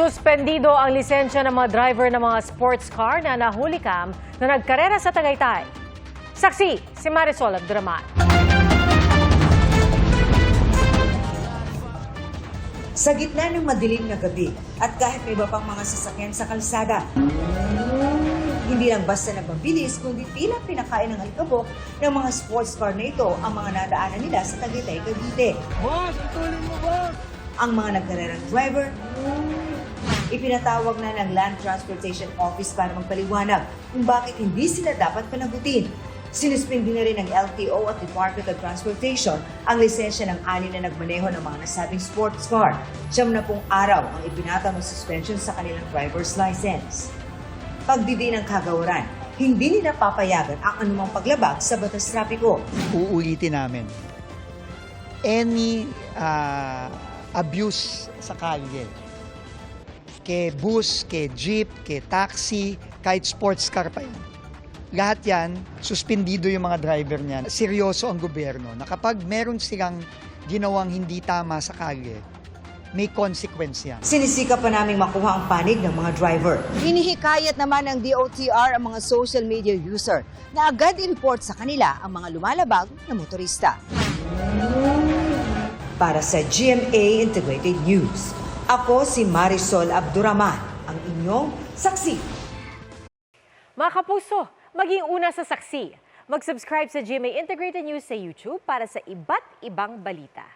Suspendido ang lisensya ng mga driver ng mga sports car na nahulikam na nagkarera sa Tagaytay. Saksi, si Marisol Abduraman. Sa gitna ng madilim na gabi at kahit may iba pang mga sasakyan sa kalsada, hindi lang basta nagmabilis kundi tila pinakain ng alikabok ng mga sports car na ito ang mga nadaanan nila sa Tagaytay, Cavite. Boss, itulin mo, boss! Ang mga nagkarerang driver, ipinatawag na ng Land Transportation Office para magpaliwanag kung bakit hindi sila dapat panagutin. Sinuspindi na rin ng LTO at Department of Transportation ang lisensya ng 6 na nagmaneho ng mga nasabing sports car. 70 araw ang ipinataw ng suspension sa kanilang driver's license. Pagdidi ng kagawaran, hindi nila papayagan ang anumang paglabag sa batas trapiko. Uulitin namin. Any abuse sa kalye, kay bus, kay jeep, kay taxi, kahit sports car pa yan. Lahat yan, suspendido yung mga driver niyan. Seryoso ang gobyerno na kapag meron silang ginawang hindi tama sa kalye, may consequence yan. Sinisika pa naming makuha ang panig ng mga driver. Hinihikayat naman ng DOTR ang mga social media user na agad i-report sa kanila ang mga lumalabag na motorista. Para sa GMA Integrated News, ako si Marisol Abduraman, ang inyong saksi. Mga kapuso, maging una sa saksi. Mag-subscribe sa GMA Integrated News sa YouTube para sa iba't ibang balita.